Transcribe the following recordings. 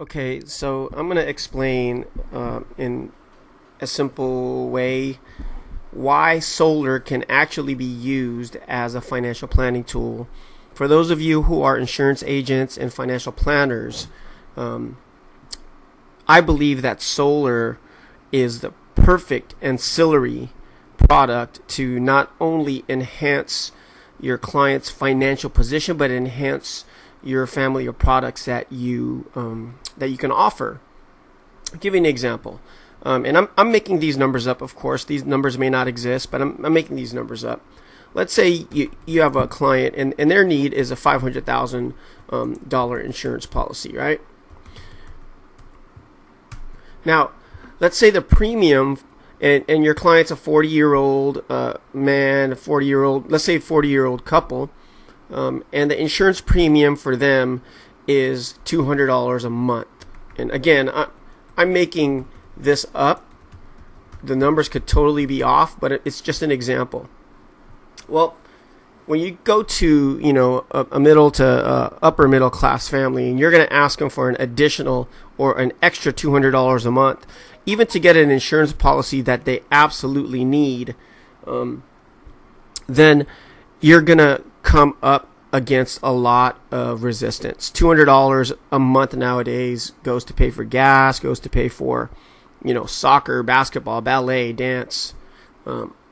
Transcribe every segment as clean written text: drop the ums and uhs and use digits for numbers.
Okay, so I'm going to explain in a simple way why solar can actually be used as a financial planning tool. For those of you who are insurance agents and financial planners, I believe that solar is the perfect ancillary product to not only enhance your client's financial position, but enhance your family of products that you can offer. I'll give you an example, and I'm making these numbers up. Of course, these numbers may not exist, but I'm making these numbers up. Let's say you have a client and their need is a $500,000 insurance policy, right? Now, let's say the premium, and your client's a 40-year-old man, a 40-year-old, let's say 40-year-old couple, and the insurance premium for them is $200 a month. And again, I'm making this up. The numbers could totally be off, but it's just an example. Well, when you go to a middle to upper middle class family, and you're going to ask them for an additional or an extra $200 a month, even to get an insurance policy that they absolutely need, then you're going to come up against a lot of resistance. $200 a month nowadays goes to pay for gas, goes to pay for, soccer, basketball, ballet, dance,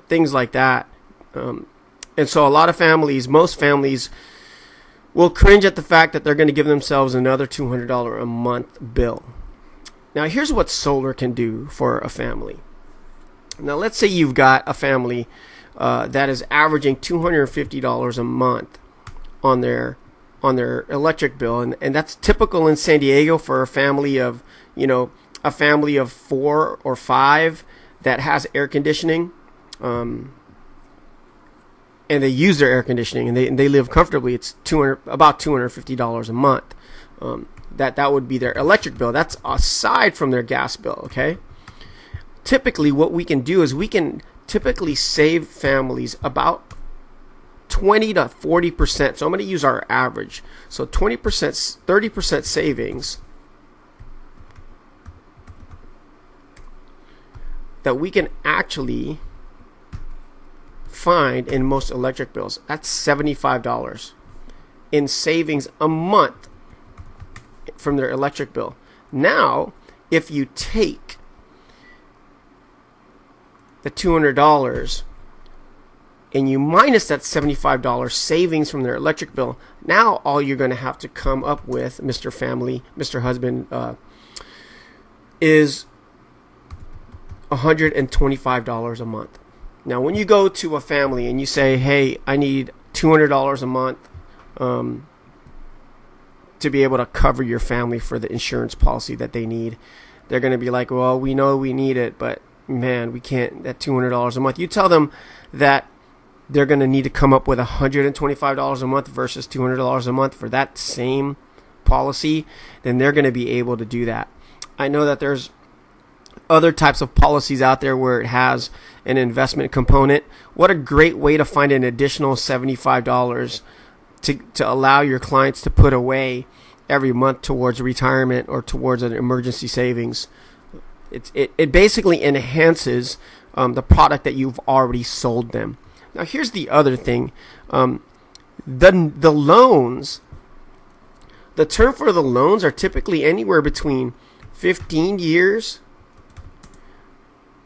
things like that. And so a lot of families, most families, will cringe at the fact that they're going to give themselves another $200 a month bill. Now, here's what solar can do for a family. Now, let's say you've got a family that is averaging $250 a month on their electric bill, and that's typical in San Diego for a family of a family of 4 or 5 that has air conditioning, and they use their air conditioning and they live comfortably. It's about $250 a month. That would be their electric bill. That's aside from their gas bill. Okay. Typically, what we can do is we can typically save families about 20 to 40%. So I'm going to use our average. So 20%, 30% savings that we can actually find in most electric bills. That's $75 in savings a month from their electric bill. Now, if you take the $200 and you minus that $75 savings from their electric bill, now all you're going to have to come up with, Mr. Family, Mr. Husband, is $125 a month. Now, when you go to a family and you say, hey, I need $200 a month to be able to cover your family for the insurance policy that they need, they're going to be like, well, we know we need it, but man, we can't, that $200 a month. You tell them that they're going to need to come up with $125 a month versus $200 a month for that same policy, then they're going to be able to do that. I know that there's other types of policies out there where it has an investment component. What a great way to find an additional $75 to allow your clients to put away every month towards retirement or towards an emergency savings. It basically enhances the product that you've already sold them. Now, here's the other thing. The loans, the term for the loans are typically anywhere between 15 years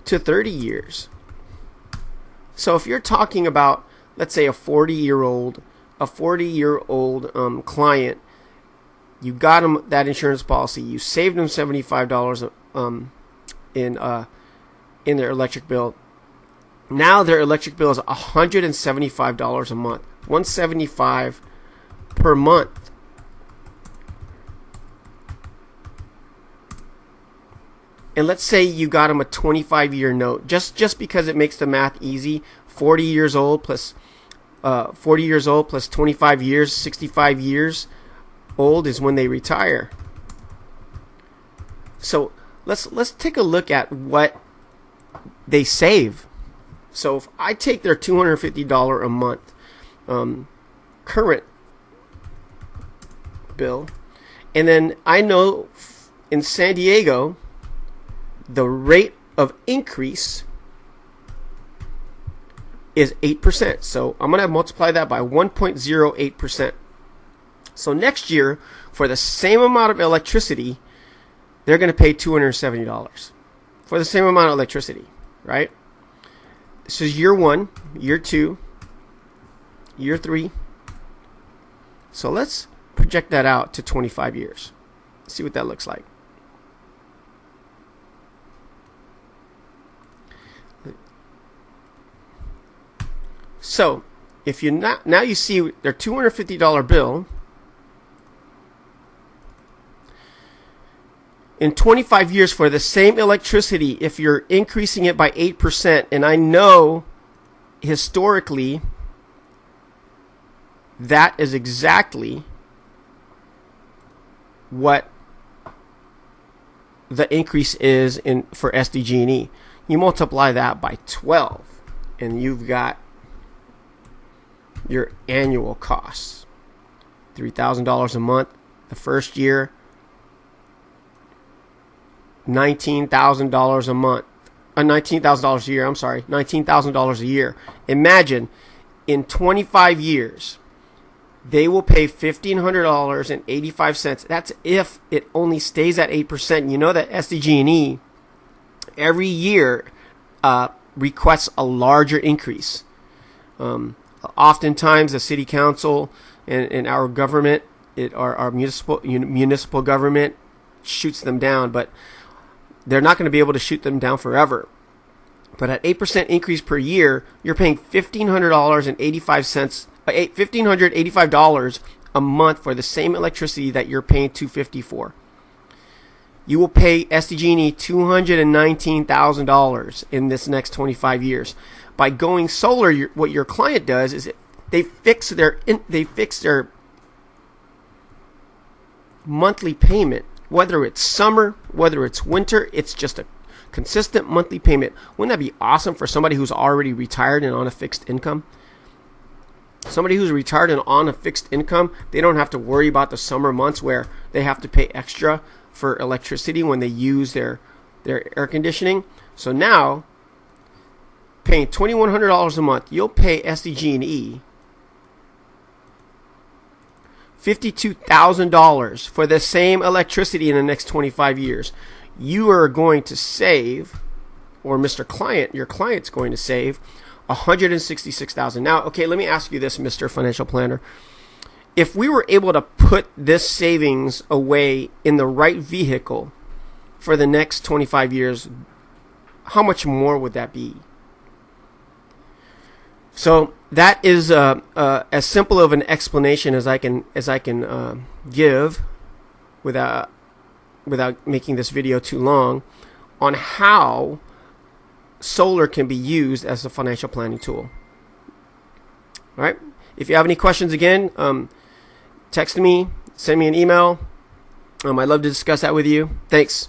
to 30 years. So if you're talking about, let's say, a 40-year-old client, you got them that insurance policy, you saved them $75 in their electric bill. Now their electric bill is $175 a month, $175 per month. And let's say you got them a 25-year note, just because it makes the math easy. 40 years old plus 25 years, 65 years old is when they retire. So let's take a look at what they save. So if I take their $250 a month current bill, and then I know in San Diego, the rate of increase is 8%. So I'm going to multiply that by 1.08%. So next year, for the same amount of electricity, they're going to pay $270 for the same amount of electricity, right? This is year 1, year 2, year 3. So let's project that out to 25 years. See what that looks like. So if you now you see their $250 bill. In 25 years for the same electricity, if you're increasing it by 8%, and I know historically that is exactly what the increase is for SDG&E. You multiply that by 12 and you've got your annual costs. $3,000 a month the first year, $19,000 a month, $19,000 a year. I'm sorry, $19,000 a year. Imagine in 25 years, they will pay $1,500.85. That's if it only stays at 8%. You know that SDG&E every year requests a larger increase. Oftentimes, the city council and our government, our municipal government, shoots them down, but they're not going to be able to shoot them down forever. But at 8% increase per year, you're paying $1,585 a month for the same electricity that you're paying $250 for. You will pay SDG&E $219,000 in this next 25 years. By going solar, what your client does is they fix their monthly payment. Whether it's summer, whether it's winter, it's just a consistent monthly payment. Wouldn't that be awesome for somebody who's already retired and on a fixed income? Somebody who's retired and on a fixed income, they don't have to worry about the summer months where they have to pay extra for electricity when they use their air conditioning. So now, paying $2,100 a month, you'll pay SDG&E $52,000 for the same electricity in the next 25 years. You are going to save, or Mr. Client, your client's going to save $166,000. Now, okay, let me ask you this, Mr. Financial Planner. If we were able to put this savings away in the right vehicle for the next 25 years, how much more would that be? So that is as simple of an explanation as I can give without making this video too long on how solar can be used as a financial planning tool. All right. If you have any questions, again, text me, send me an email. I'd love to discuss that with you. Thanks.